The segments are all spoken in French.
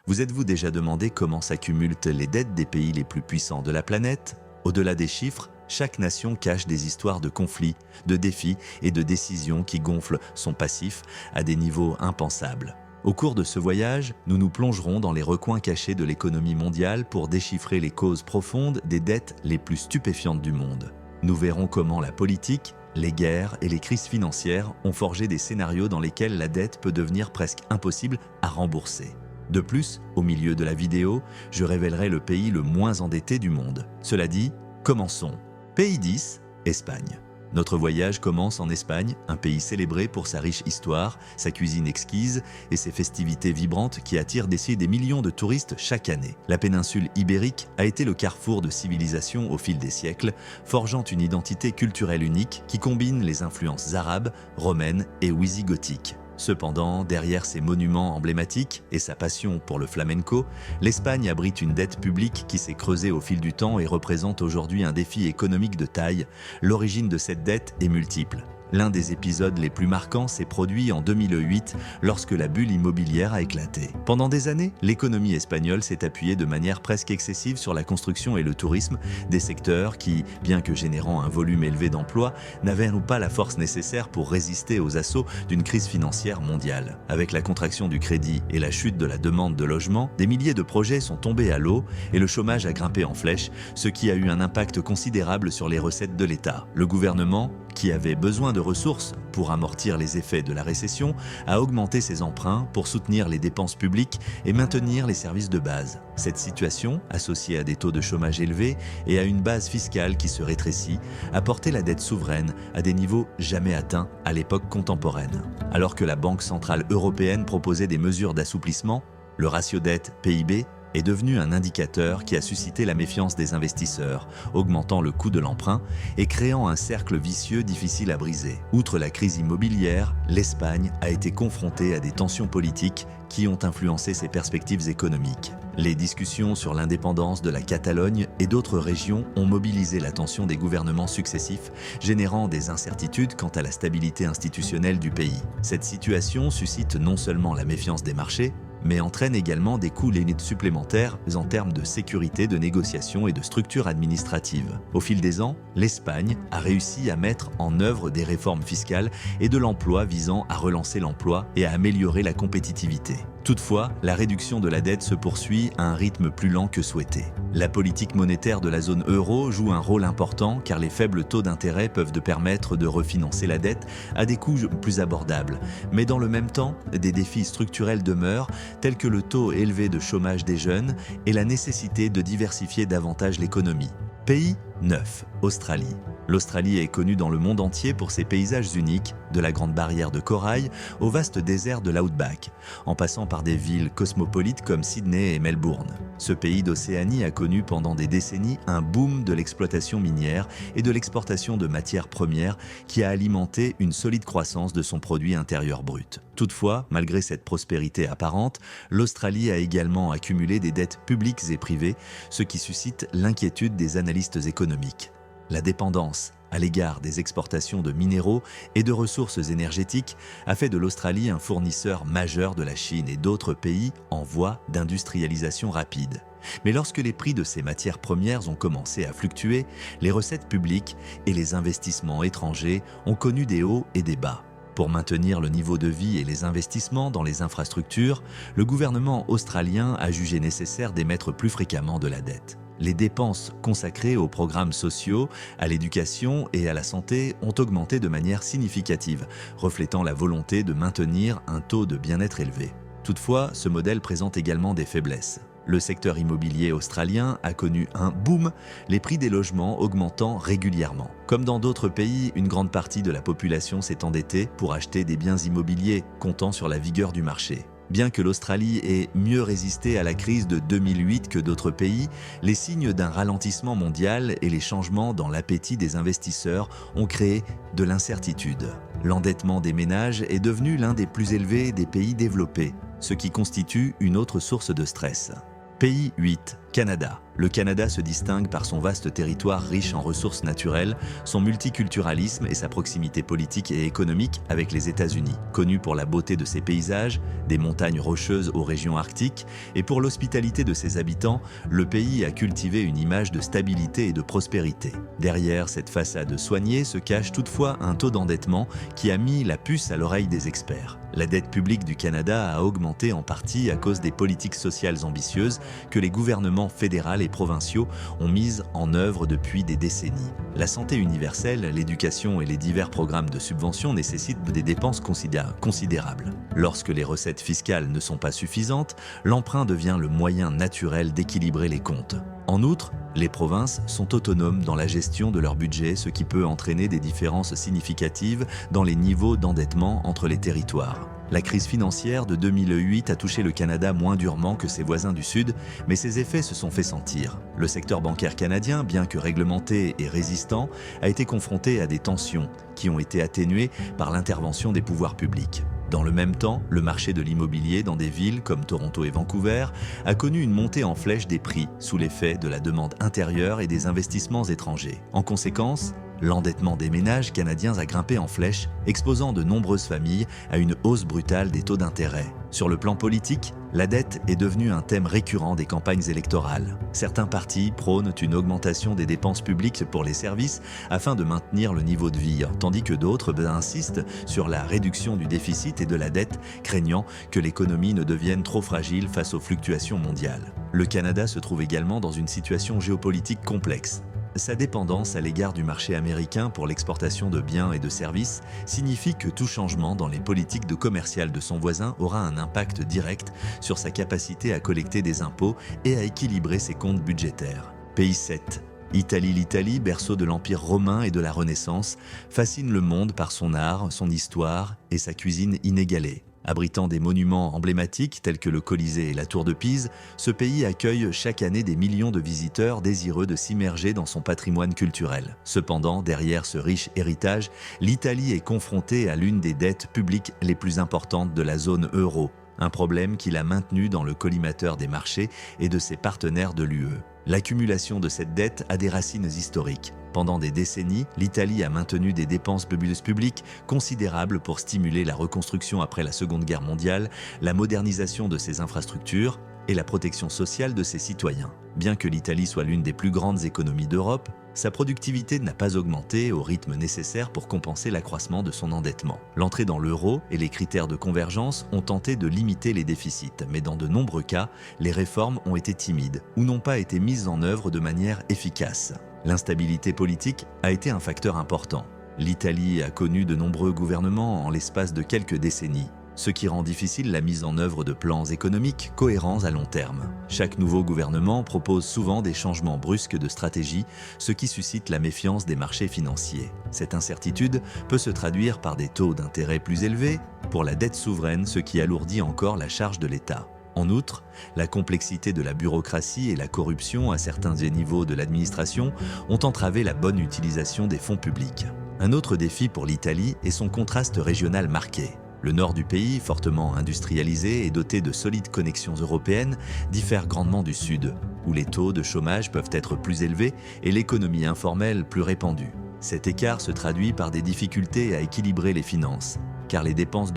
Vous êtes-vous déjà demandé comment s'accumulent les dettes des pays les plus puissants de la planète? Au-delà des chiffres, chaque nation cache des histoires de conflits, de défis et de décisions qui gonflent son passif à des niveaux impensables. Au cours de ce voyage, nous nous plongerons dans les recoins cachés de l'économie mondiale pour déchiffrer les causes profondes des dettes les plus stupéfiantes du monde. Nous verrons comment la politique, les guerres et les crises financières ont forgé des scénarios dans lesquels la dette peut devenir presque impossible à rembourser. De plus, au milieu de la vidéo, je révélerai le pays le moins endetté du monde. Cela dit, commençons. Pays 10, Espagne. Notre voyage commence en Espagne, un pays célébré pour sa riche histoire, sa cuisine exquise et ses festivités vibrantes qui attirent des millions de touristes chaque année. La péninsule ibérique a été le carrefour de civilisations au fil des siècles, forgeant une identité culturelle unique qui combine les influences arabes, romaines et wisigothiques. Cependant, derrière ces monuments emblématiques et sa passion pour le flamenco, l'Espagne abrite une dette publique qui s'est creusée au fil du temps et représente aujourd'hui un défi économique de taille. L'origine de cette dette est multiple. L'un des épisodes les plus marquants s'est produit en 2008 lorsque la bulle immobilière a éclaté. Pendant des années, l'économie espagnole s'est appuyée de manière presque excessive sur la construction et le tourisme, des secteurs qui, bien que générant un volume élevé d'emplois, n'avaient pas la force nécessaire pour résister aux assauts d'une crise financière mondiale. Avec la contraction du crédit et la chute de la demande de logement, des milliers de projets sont tombés à l'eau et le chômage a grimpé en flèche, ce qui a eu un impact considérable sur les recettes de l'État. Le gouvernement, qui avait besoin de ressources pour amortir les effets de la récession, a augmenté ses emprunts pour soutenir les dépenses publiques et maintenir les services de base. Cette situation, associée à des taux de chômage élevés et à une base fiscale qui se rétrécit, a porté la dette souveraine à des niveaux jamais atteints à l'époque contemporaine. Alors que la Banque centrale européenne proposait des mesures d'assouplissement, le ratio dette-PIB est devenu un indicateur qui a suscité la méfiance des investisseurs, augmentant le coût de l'emprunt et créant un cercle vicieux difficile à briser. Outre la crise immobilière, l'Espagne a été confrontée à des tensions politiques qui ont influencé ses perspectives économiques. Les discussions sur l'indépendance de la Catalogne et d'autres régions ont mobilisé l'attention des gouvernements successifs, générant des incertitudes quant à la stabilité institutionnelle du pays. Cette situation suscite non seulement la méfiance des marchés, mais entraîne également des coûts limites supplémentaires en termes de sécurité, de négociation et de structure administrative. Au fil des ans, l'Espagne a réussi à mettre en œuvre des réformes fiscales et de l'emploi visant à relancer l'emploi et à améliorer la compétitivité. Toutefois, la réduction de la dette se poursuit à un rythme plus lent que souhaité. La politique monétaire de la zone euro joue un rôle important car les faibles taux d'intérêt peuvent permettre de refinancer la dette à des coûts plus abordables. Mais dans le même temps, des défis structurels demeurent, tels que le taux élevé de chômage des jeunes et la nécessité de diversifier davantage l'économie. Pays 9, Australie. L'Australie est connue dans le monde entier pour ses paysages uniques, de la Grande Barrière de Corail au vaste désert de l'Outback, en passant par des villes cosmopolites comme Sydney et Melbourne. Ce pays d'Océanie a connu pendant des décennies un boom de l'exploitation minière et de l'exportation de matières premières qui a alimenté une solide croissance de son produit intérieur brut. Toutefois, malgré cette prospérité apparente, l'Australie a également accumulé des dettes publiques et privées, ce qui suscite l'inquiétude des analystes économiques. La dépendance à l'égard des exportations de minéraux et de ressources énergétiques a fait de l'Australie un fournisseur majeur de la Chine et d'autres pays en voie d'industrialisation rapide. Mais lorsque les prix de ces matières premières ont commencé à fluctuer, les recettes publiques et les investissements étrangers ont connu des hauts et des bas. Pour maintenir le niveau de vie et les investissements dans les infrastructures, le gouvernement australien a jugé nécessaire d'émettre plus fréquemment de la dette. Les dépenses consacrées aux programmes sociaux, à l'éducation et à la santé ont augmenté de manière significative, reflétant la volonté de maintenir un taux de bien-être élevé. Toutefois, ce modèle présente également des faiblesses. Le secteur immobilier australien a connu un boom, les prix des logements augmentant régulièrement. Comme dans d'autres pays, une grande partie de la population s'est endettée pour acheter des biens immobiliers, comptant sur la vigueur du marché. Bien que l'Australie ait mieux résisté à la crise de 2008 que d'autres pays, les signes d'un ralentissement mondial et les changements dans l'appétit des investisseurs ont créé de l'incertitude. L'endettement des ménages est devenu l'un des plus élevés des pays développés, ce qui constitue une autre source de stress. Pays 8. Canada. Le Canada se distingue par son vaste territoire riche en ressources naturelles, son multiculturalisme et sa proximité politique et économique avec les États-Unis. Connu pour la beauté de ses paysages, des montagnes rocheuses aux régions arctiques, et pour l'hospitalité de ses habitants, le pays a cultivé une image de stabilité et de prospérité. Derrière cette façade soignée se cache toutefois un taux d'endettement qui a mis la puce à l'oreille des experts. La dette publique du Canada a augmenté en partie à cause des politiques sociales ambitieuses que les gouvernements fédéral et provinciaux ont mises en œuvre depuis des décennies. La santé universelle, l'éducation et les divers programmes de subvention nécessitent des dépenses considérables. Lorsque les recettes fiscales ne sont pas suffisantes, l'emprunt devient le moyen naturel d'équilibrer les comptes. En outre, les provinces sont autonomes dans la gestion de leur budget, ce qui peut entraîner des différences significatives dans les niveaux d'endettement entre les territoires. La crise financière de 2008 a touché le Canada moins durement que ses voisins du Sud, mais ses effets se sont fait sentir. Le secteur bancaire canadien, bien que réglementé et résistant, a été confronté à des tensions qui ont été atténuées par l'intervention des pouvoirs publics. Dans le même temps, le marché de l'immobilier dans des villes comme Toronto et Vancouver a connu une montée en flèche des prix sous l'effet de la demande intérieure et des investissements étrangers. En conséquence, l'endettement des ménages canadiens a grimpé en flèche, exposant de nombreuses familles à une hausse brutale des taux d'intérêt. Sur le plan politique, la dette est devenue un thème récurrent des campagnes électorales. Certains partis prônent une augmentation des dépenses publiques pour les services afin de maintenir le niveau de vie, tandis que d'autres insistent sur la réduction du déficit et de la dette, craignant que l'économie ne devienne trop fragile face aux fluctuations mondiales. Le Canada se trouve également dans une situation géopolitique complexe. Sa dépendance à l'égard du marché américain pour l'exportation de biens et de services signifie que tout changement dans les politiques commerciales de son voisin aura un impact direct sur sa capacité à collecter des impôts et à équilibrer ses comptes budgétaires. Pays 7. Italie. L'Italie, berceau de l'Empire romain et de la Renaissance, fascine le monde par son art, son histoire et sa cuisine inégalée. Abritant des monuments emblématiques tels que le Colisée et la Tour de Pise, ce pays accueille chaque année des millions de visiteurs désireux de s'immerger dans son patrimoine culturel. Cependant, derrière ce riche héritage, l'Italie est confrontée à l'une des dettes publiques les plus importantes de la zone euro, un problème qui l'a maintenue dans le collimateur des marchés et de ses partenaires de l'UE. L'accumulation de cette dette a des racines historiques. Pendant des décennies, l'Italie a maintenu des dépenses publiques considérables pour stimuler la reconstruction après la Seconde Guerre mondiale, la modernisation de ses infrastructures et la protection sociale de ses citoyens. Bien que l'Italie soit l'une des plus grandes économies d'Europe, sa productivité n'a pas augmenté au rythme nécessaire pour compenser l'accroissement de son endettement. L'entrée dans l'euro et les critères de convergence ont tenté de limiter les déficits, mais dans de nombreux cas, les réformes ont été timides ou n'ont pas été mises en œuvre de manière efficace. L'instabilité politique a été un facteur important. L'Italie a connu de nombreux gouvernements en l'espace de quelques décennies, ce qui rend difficile la mise en œuvre de plans économiques cohérents à long terme. Chaque nouveau gouvernement propose souvent des changements brusques de stratégie, ce qui suscite la méfiance des marchés financiers. Cette incertitude peut se traduire par des taux d'intérêt plus élevés pour la dette souveraine, ce qui alourdit encore la charge de l'État. En outre, la complexité de la bureaucratie et la corruption à certains niveaux de l'administration ont entravé la bonne utilisation des fonds publics. Un autre défi pour l'Italie est son contraste régional marqué. Le nord du pays, fortement industrialisé et doté de solides connexions européennes, diffère grandement du sud, où les taux de chômage peuvent être plus élevés et l'économie informelle plus répandue. Cet écart se traduit par des difficultés à équilibrer les finances, car les dépenses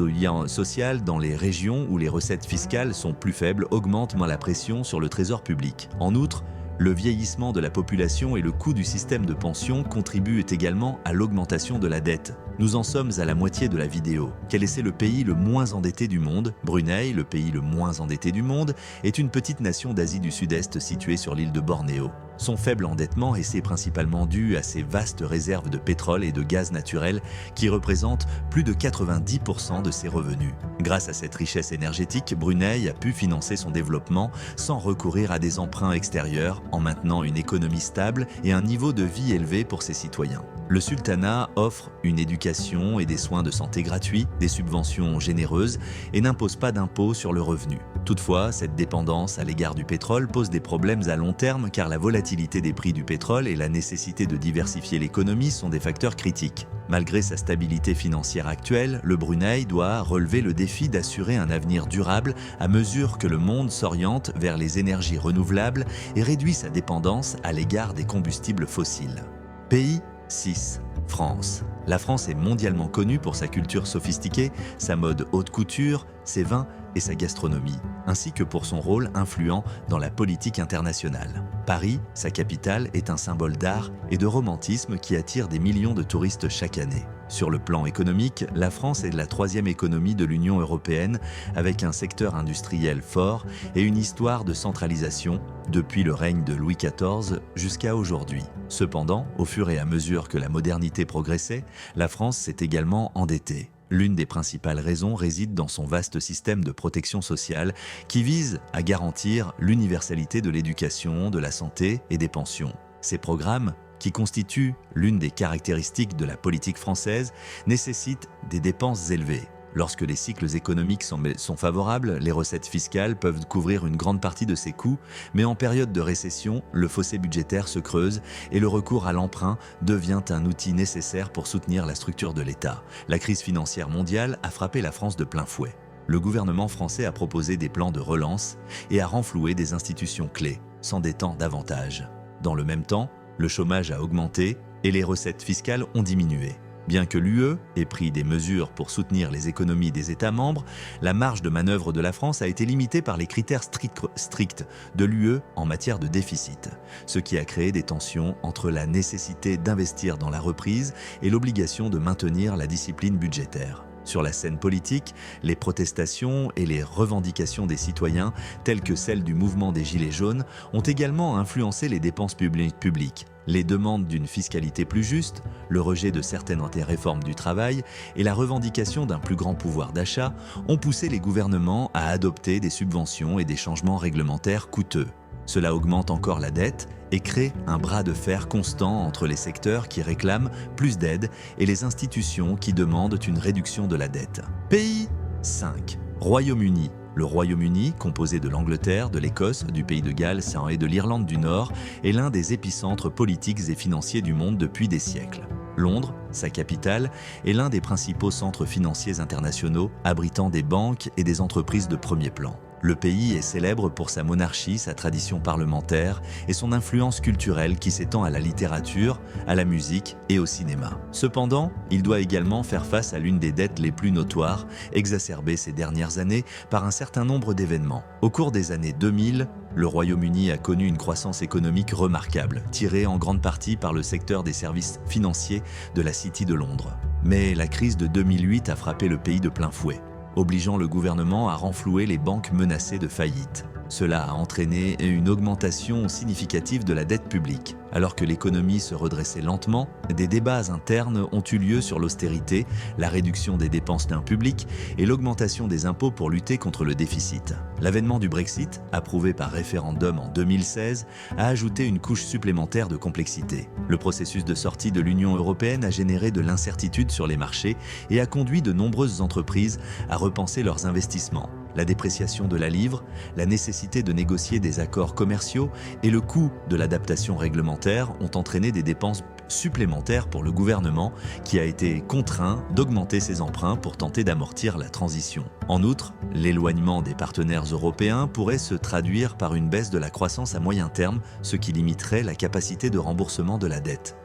sociales dans les régions où les recettes fiscales sont plus faibles augmentent moins la pression sur le trésor public. En outre, le vieillissement de la population et le coût du système de pension contribuent également à l'augmentation de la dette. Nous en sommes à la moitié de la vidéo. Quel est le pays le moins endetté du monde? Brunei, le pays le moins endetté du monde, est une petite nation d'Asie du Sud-Est située sur l'île de Bornéo. Son faible endettement est principalement dû à ses vastes réserves de pétrole et de gaz naturel qui représentent plus de 90% de ses revenus. Grâce à cette richesse énergétique, Brunei a pu financer son développement sans recourir à des emprunts extérieurs en maintenant une économie stable et un niveau de vie élevé pour ses citoyens. Le sultanat offre une éducation et des soins de santé gratuits, des subventions généreuses et n'impose pas d'impôts sur le revenu. Toutefois, cette dépendance à l'égard du pétrole pose des problèmes à long terme car la volatilité des prix du pétrole et la nécessité de diversifier l'économie sont des facteurs critiques. Malgré sa stabilité financière actuelle, le Brunei doit relever le défi d'assurer un avenir durable à mesure que le monde s'oriente vers les énergies renouvelables et réduit sa dépendance à l'égard des combustibles fossiles. Pays 6. France. La France est mondialement connue pour sa culture sophistiquée, sa mode haute couture, ses vins et sa gastronomie, ainsi que pour son rôle influent dans la politique internationale. Paris, sa capitale, est un symbole d'art et de romantisme qui attire des millions de touristes chaque année. Sur le plan économique, la France est la troisième économie de l'Union européenne avec un secteur industriel fort et une histoire de centralisation depuis le règne de Louis XIV jusqu'à aujourd'hui. Cependant, au fur et à mesure que la modernité progressait, la France s'est également endettée. L'une des principales raisons réside dans son vaste système de protection sociale qui vise à garantir l'universalité de l'éducation, de la santé et des pensions. Ces programmes, qui constituent l'une des caractéristiques de la politique française, nécessitent des dépenses élevées. Lorsque les cycles économiques sont favorables, les recettes fiscales peuvent couvrir une grande partie de ces coûts, mais en période de récession, le fossé budgétaire se creuse et le recours à l'emprunt devient un outil nécessaire pour soutenir la structure de l'État. La crise financière mondiale a frappé la France de plein fouet. Le gouvernement français a proposé des plans de relance et a renfloué des institutions clés, s'endettant davantage. Dans le même temps, le chômage a augmenté et les recettes fiscales ont diminué. Bien que l'UE ait pris des mesures pour soutenir les économies des États membres, la marge de manœuvre de la France a été limitée par les critères stricts de l'UE en matière de déficit, ce qui a créé des tensions entre la nécessité d'investir dans la reprise et l'obligation de maintenir la discipline budgétaire. Sur la scène politique, les protestations et les revendications des citoyens, telles que celles du mouvement des Gilets jaunes, ont également influencé les dépenses publiques. Les demandes d'une fiscalité plus juste, le rejet de certaines des réformes du travail et la revendication d'un plus grand pouvoir d'achat ont poussé les gouvernements à adopter des subventions et des changements réglementaires coûteux. Cela augmente encore la dette et crée un bras de fer constant entre les secteurs qui réclament plus d'aide et les institutions qui demandent une réduction de la dette. Pays 5. Royaume-Uni. Le Royaume-Uni, composé de l'Angleterre, de l'Écosse, du Pays de Galles et de l'Irlande du Nord, est l'un des épicentres politiques et financiers du monde depuis des siècles. Londres, sa capitale, est l'un des principaux centres financiers internationaux, abritant des banques et des entreprises de premier plan. Le pays est célèbre pour sa monarchie, sa tradition parlementaire et son influence culturelle qui s'étend à la littérature, à la musique et au cinéma. Cependant, il doit également faire face à l'une des dettes les plus notoires, exacerbée ces dernières années par un certain nombre d'événements. Au cours des années 2000, le Royaume-Uni a connu une croissance économique remarquable, tirée en grande partie par le secteur des services financiers de la City de Londres. Mais la crise de 2008 a frappé le pays de plein fouet, obligeant le gouvernement à renflouer les banques menacées de faillite. Cela a entraîné une augmentation significative de la dette publique. Alors que l'économie se redressait lentement, des débats internes ont eu lieu sur l'austérité, la réduction des dépenses d'un public et l'augmentation des impôts pour lutter contre le déficit. L'avènement du Brexit, approuvé par référendum en 2016, a ajouté une couche supplémentaire de complexité. Le processus de sortie de l'Union européenne a généré de l'incertitude sur les marchés et a conduit de nombreuses entreprises à repenser leurs investissements. La dépréciation de la livre, la nécessité de négocier des accords commerciaux et le coût de l'adaptation réglementaire ont entraîné des dépenses supplémentaires pour le gouvernement qui a été contraint d'augmenter ses emprunts pour tenter d'amortir la transition. En outre, l'éloignement des partenaires européens pourrait se traduire par une baisse de la croissance à moyen terme, ce qui limiterait la capacité de remboursement de la dette.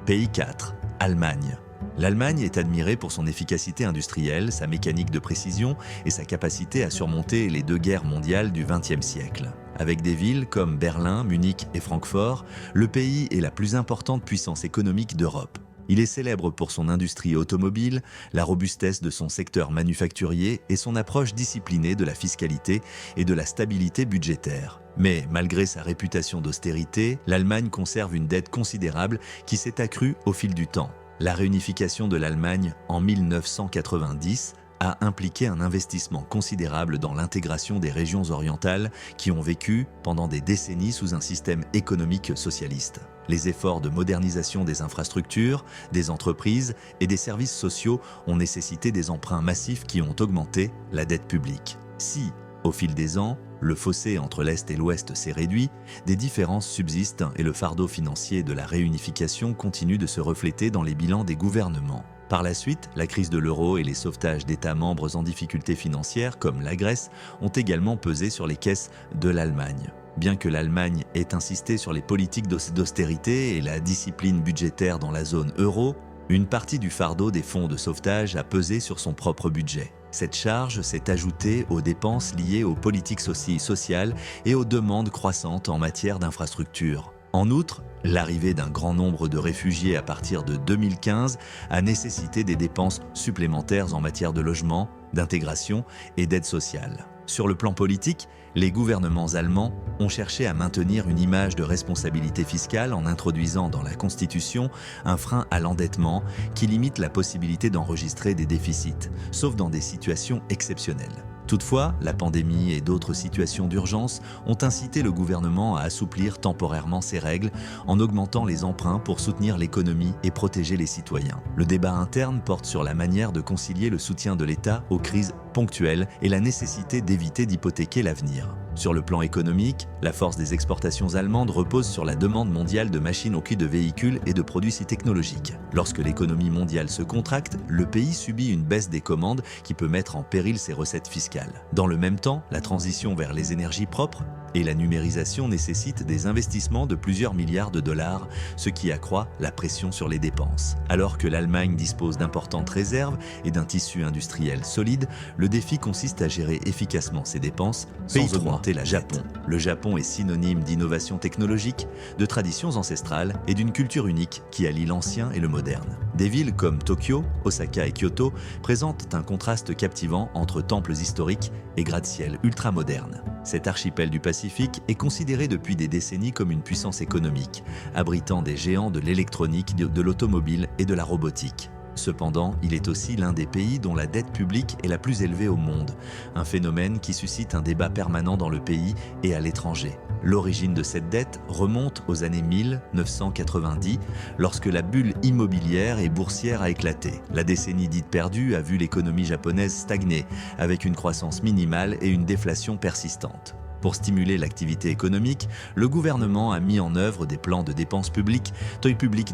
Pays 4. Allemagne. L'Allemagne est admirée pour son efficacité industrielle, sa mécanique de précision et sa capacité à surmonter les deux guerres mondiales du XXe siècle. Avec des villes comme Berlin, Munich et Francfort, le pays est la plus importante puissance économique d'Europe. Il est célèbre pour son industrie automobile, la robustesse de son secteur manufacturier et son approche disciplinée de la fiscalité et de la stabilité budgétaire. Mais malgré sa réputation d'austérité, l'Allemagne conserve une dette considérable qui s'est accrue au fil du temps. La réunification de l'Allemagne en 1990 a impliqué un investissement considérable dans l'intégration des régions orientales qui ont vécu pendant des décennies sous un système économique socialiste. Les efforts de modernisation des infrastructures, des entreprises et des services sociaux ont nécessité des emprunts massifs qui ont augmenté la dette publique. Si, au fil des ans, le fossé entre l'Est et l'Ouest s'est réduit, des différences subsistent et le fardeau financier de la réunification continue de se refléter dans les bilans des gouvernements. Par la suite, la crise de l'euro et les sauvetages d'États membres en difficulté financière, comme la Grèce, ont également pesé sur les caisses de l'Allemagne. Bien que l'Allemagne ait insisté sur les politiques d'austérité et la discipline budgétaire dans la zone euro, une partie du fardeau des fonds de sauvetage a pesé sur son propre budget. Cette charge s'est ajoutée aux dépenses liées aux politiques sociales et aux demandes croissantes en matière d'infrastructures. En outre, l'arrivée d'un grand nombre de réfugiés à partir de 2015 a nécessité des dépenses supplémentaires en matière de logement, d'intégration et d'aide sociale. Sur le plan politique, les gouvernements allemands ont cherché à maintenir une image de responsabilité fiscale en introduisant dans la Constitution un frein à l'endettement qui limite la possibilité d'enregistrer des déficits, sauf dans des situations exceptionnelles. Toutefois, la pandémie et d'autres situations d'urgence ont incité le gouvernement à assouplir temporairement ces règles en augmentant les emprunts pour soutenir l'économie et protéger les citoyens. Le débat interne porte sur la manière de concilier le soutien de l'État aux crises ponctuelles et la nécessité d'éviter d'hypothéquer l'avenir. Sur le plan économique, la force des exportations allemandes repose sur la demande mondiale de machines au cul de véhicules et de produits si technologiques. Lorsque l'économie mondiale se contracte, le pays subit une baisse des commandes qui peut mettre en péril ses recettes fiscales. Dans le même temps, la transition vers les énergies propres et la numérisation nécessitent des investissements de plusieurs milliards de dollars, ce qui accroît la pression sur les dépenses. Alors que l'Allemagne dispose d'importantes réserves et d'un tissu industriel solide, le défi consiste à gérer efficacement ses dépenses sans augmenter la dette. Le Japon est synonyme d'innovation technologique, de traditions ancestrales et d'une culture unique qui allie l'ancien et le moderne. Des villes comme Tokyo, Osaka et Kyoto présentent un contraste captivant entre temples historiques et gratte-ciel ultramodernes. Cet archipel du Pacifique est considéré depuis des décennies comme une puissance économique, abritant des géants de l'électronique, de l'automobile et de la robotique. Cependant, il est aussi l'un des pays dont la dette publique est la plus élevée au monde, un phénomène qui suscite un débat permanent dans le pays et à l'étranger. L'origine de cette dette remonte aux années 1990, lorsque la bulle immobilière et boursière a éclaté. La décennie dite perdue a vu l'économie japonaise stagner, avec une croissance minimale et une déflation persistante. Pour stimuler l'activité économique, le gouvernement a mis en œuvre des plans de dépenses publiques,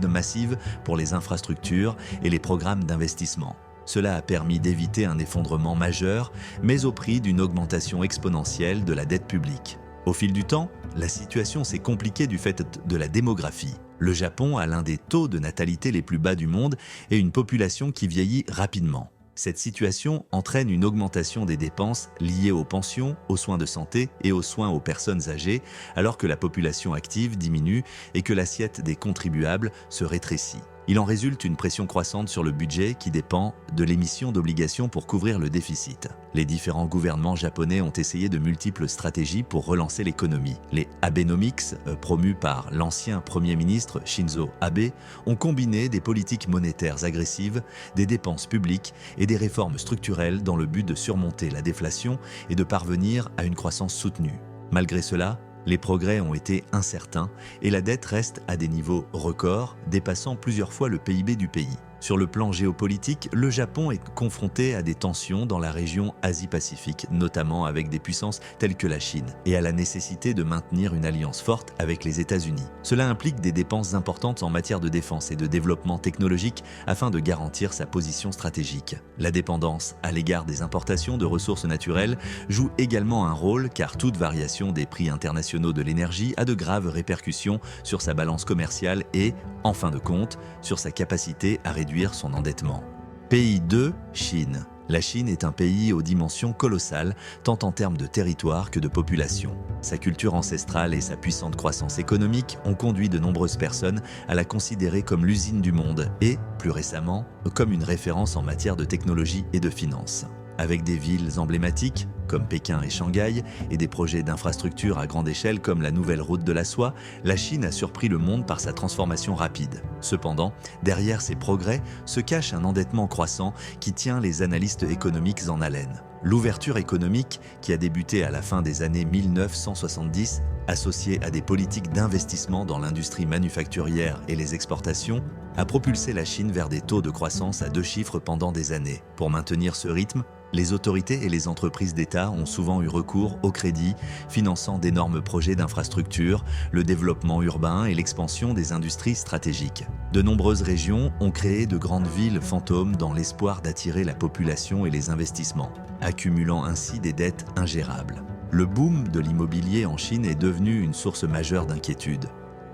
massives pour les infrastructures et les programmes d'investissement. Cela a permis d'éviter un effondrement majeur, mais au prix d'une augmentation exponentielle de la dette publique. Au fil du temps, la situation s'est compliquée du fait de la démographie. Le Japon a l'un des taux de natalité les plus bas du monde et une population qui vieillit rapidement. Cette situation entraîne une augmentation des dépenses liées aux pensions, aux soins de santé et aux soins aux personnes âgées, alors que la population active diminue et que l'assiette des contribuables se rétrécit. Il en résulte une pression croissante sur le budget qui dépend de l'émission d'obligations pour couvrir le déficit. Les différents gouvernements japonais ont essayé de multiples stratégies pour relancer l'économie. Les Abenomics, promus par l'ancien Premier ministre Shinzo Abe, ont combiné des politiques monétaires agressives, des dépenses publiques et des réformes structurelles dans le but de surmonter la déflation et de parvenir à une croissance soutenue. Malgré cela, les progrès ont été incertains et la dette reste à des niveaux records, dépassant plusieurs fois le PIB du pays. Sur le plan géopolitique, le Japon est confronté à des tensions dans la région Asie-Pacifique, notamment avec des puissances telles que la Chine, et à la nécessité de maintenir une alliance forte avec les États-Unis. Cela implique des dépenses importantes en matière de défense et de développement technologique afin de garantir sa position stratégique. La dépendance à l'égard des importations de ressources naturelles joue également un rôle car toute variation des prix internationaux de l'énergie a de graves répercussions sur sa balance commerciale et, en fin de compte, sur sa capacité à réduire son endettement. Pays 2, Chine. La Chine est un pays aux dimensions colossales, tant en termes de territoire que de population. Sa culture ancestrale et sa puissante croissance économique ont conduit de nombreuses personnes à la considérer comme l'usine du monde et, plus récemment, comme une référence en matière de technologie et de finance. Avec des villes emblématiques, comme Pékin et Shanghai, et des projets d'infrastructures à grande échelle comme la nouvelle route de la soie, la Chine a surpris le monde par sa transformation rapide. Cependant, derrière ces progrès se cache un endettement croissant qui tient les analystes économiques en haleine. L'ouverture économique, qui a débuté à la fin des années 1970, associée à des politiques d'investissement dans l'industrie manufacturière et les exportations, a propulsé la Chine vers des taux de croissance à 2 chiffres pendant des années. Pour maintenir ce rythme, les autorités et les entreprises d'État ont souvent eu recours au crédit, finançant d'énormes projets d'infrastructures, le développement urbain et l'expansion des industries stratégiques. De nombreuses régions ont créé de grandes villes fantômes dans l'espoir d'attirer la population et les investissements, accumulant ainsi des dettes ingérables. Le boom de l'immobilier en Chine est devenu une source majeure d'inquiétude.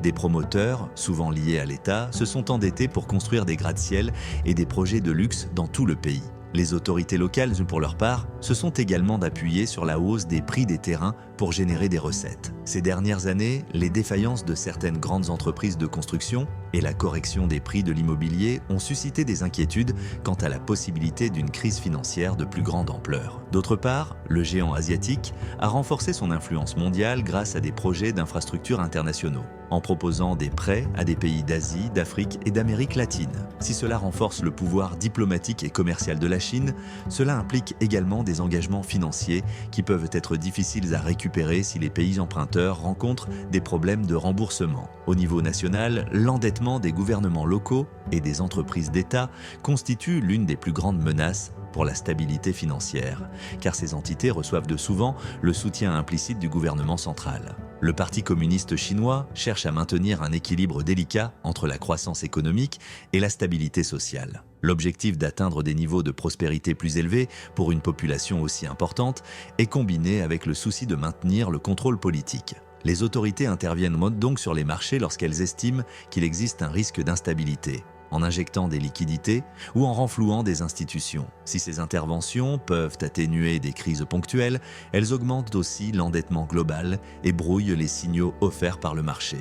Des promoteurs, souvent liés à l'État, se sont endettés pour construire des gratte-ciel et des projets de luxe dans tout le pays. Les autorités locales, pour leur part, se sont également appuyées sur la hausse des prix des terrains pour générer des recettes. Ces dernières années, les défaillances de certaines grandes entreprises de construction et la correction des prix de l'immobilier ont suscité des inquiétudes quant à la possibilité d'une crise financière de plus grande ampleur. D'autre part, le géant asiatique a renforcé son influence mondiale grâce à des projets d'infrastructures internationaux, en proposant des prêts à des pays d'Asie, d'Afrique et d'Amérique latine. Si cela renforce le pouvoir diplomatique et commercial de la Chine, cela implique également des engagements financiers qui peuvent être difficiles à récupérer si les pays emprunteurs rencontrent des problèmes de remboursement. Au niveau national, l'endettement des gouvernements locaux et des entreprises d'État constitue l'une des plus grandes menaces pour la stabilité financière, car ces entités reçoivent de souvent le soutien implicite du gouvernement central. Le Parti communiste chinois cherche à maintenir un équilibre délicat entre la croissance économique et la stabilité sociale. L'objectif d'atteindre des niveaux de prospérité plus élevés pour une population aussi importante est combiné avec le souci de maintenir le contrôle politique. Les autorités interviennent donc sur les marchés lorsqu'elles estiment qu'il existe un risque d'instabilité, en injectant des liquidités ou en renflouant des institutions. Si ces interventions peuvent atténuer des crises ponctuelles, elles augmentent aussi l'endettement global et brouillent les signaux offerts par le marché.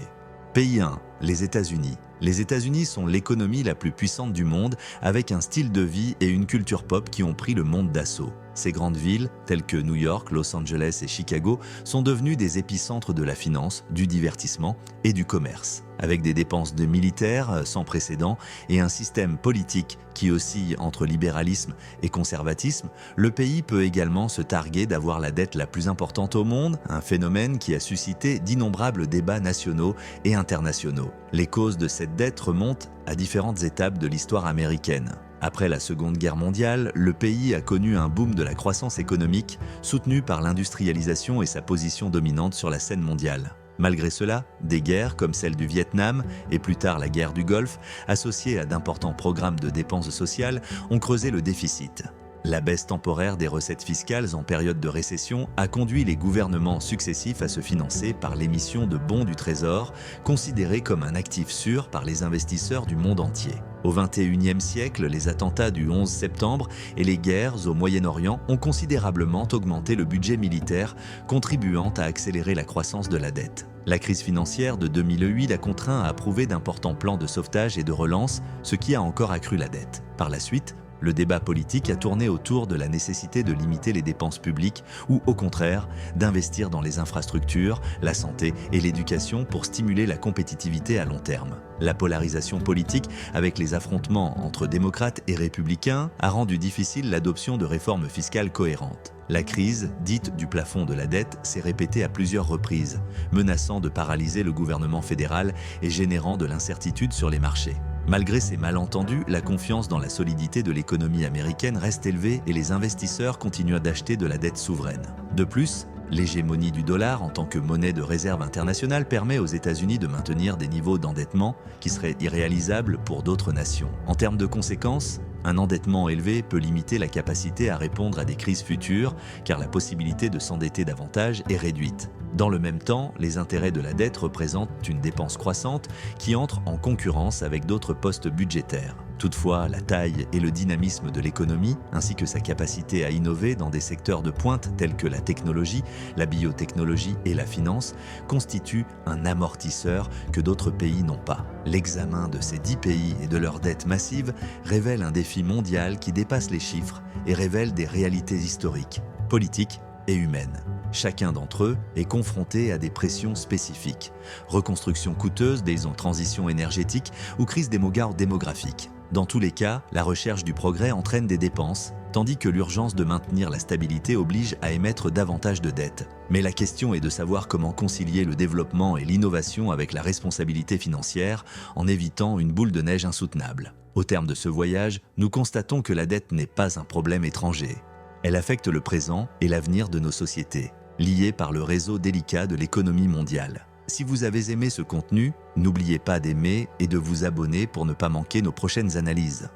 Pays 1, les États-Unis. Les États-Unis sont l'économie la plus puissante du monde, avec un style de vie et une culture pop qui ont pris le monde d'assaut. Ces grandes villes, telles que New York, Los Angeles et Chicago, sont devenues des épicentres de la finance, du divertissement et du commerce. Avec des dépenses de militaires sans précédent et un système politique qui oscille entre libéralisme et conservatisme, le pays peut également se targuer d'avoir la dette la plus importante au monde, un phénomène qui a suscité d'innombrables débats nationaux et internationaux. Les causes de cette dette remontent à différentes étapes de l'histoire américaine. Après la Seconde Guerre mondiale, le pays a connu un boom de la croissance économique soutenu par l'industrialisation et sa position dominante sur la scène mondiale. Malgré cela, des guerres comme celle du Vietnam et plus tard la guerre du Golfe, associées à d'importants programmes de dépenses sociales, ont creusé le déficit. La baisse temporaire des recettes fiscales en période de récession a conduit les gouvernements successifs à se financer par l'émission de bons du Trésor, considérés comme un actif sûr par les investisseurs du monde entier. Au XXIe siècle, les attentats du 11 septembre et les guerres au Moyen-Orient ont considérablement augmenté le budget militaire, contribuant à accélérer la croissance de la dette. La crise financière de 2008 a contraint à approuver d'importants plans de sauvetage et de relance, ce qui a encore accru la dette. Par la suite, le débat politique a tourné autour de la nécessité de limiter les dépenses publiques ou, au contraire, d'investir dans les infrastructures, la santé et l'éducation pour stimuler la compétitivité à long terme. La polarisation politique, avec les affrontements entre démocrates et républicains, a rendu difficile l'adoption de réformes fiscales cohérentes. La crise, dite du plafond de la dette, s'est répétée à plusieurs reprises, menaçant de paralyser le gouvernement fédéral et générant de l'incertitude sur les marchés. Malgré ces malentendus, la confiance dans la solidité de l'économie américaine reste élevée et les investisseurs continuent d'acheter de la dette souveraine. De plus, l'hégémonie du dollar en tant que monnaie de réserve internationale permet aux États-Unis de maintenir des niveaux d'endettement qui seraient irréalisables pour d'autres nations. En termes de conséquences, un endettement élevé peut limiter la capacité à répondre à des crises futures car la possibilité de s'endetter davantage est réduite. Dans le même temps, les intérêts de la dette représentent une dépense croissante qui entre en concurrence avec d'autres postes budgétaires. Toutefois, la taille et le dynamisme de l'économie, ainsi que sa capacité à innover dans des secteurs de pointe tels que la technologie, la biotechnologie et la finance, constituent un amortisseur que d'autres pays n'ont pas. L'examen de ces 10 pays et de leurs dettes massives révèle un défi mondial qui dépasse les chiffres et révèle des réalités historiques, politiques et humaines. Chacun d'entre eux est confronté à des pressions spécifiques. Reconstruction coûteuse, transition énergétique ou crise démographique. Dans tous les cas, la recherche du progrès entraîne des dépenses, tandis que l'urgence de maintenir la stabilité oblige à émettre davantage de dettes. Mais la question est de savoir comment concilier le développement et l'innovation avec la responsabilité financière en évitant une boule de neige insoutenable. Au terme de ce voyage, nous constatons que la dette n'est pas un problème étranger. Elle affecte le présent et l'avenir de nos sociétés, liées par le réseau délicat de l'économie mondiale. Si vous avez aimé ce contenu, n'oubliez pas d'aimer et de vous abonner pour ne pas manquer nos prochaines analyses.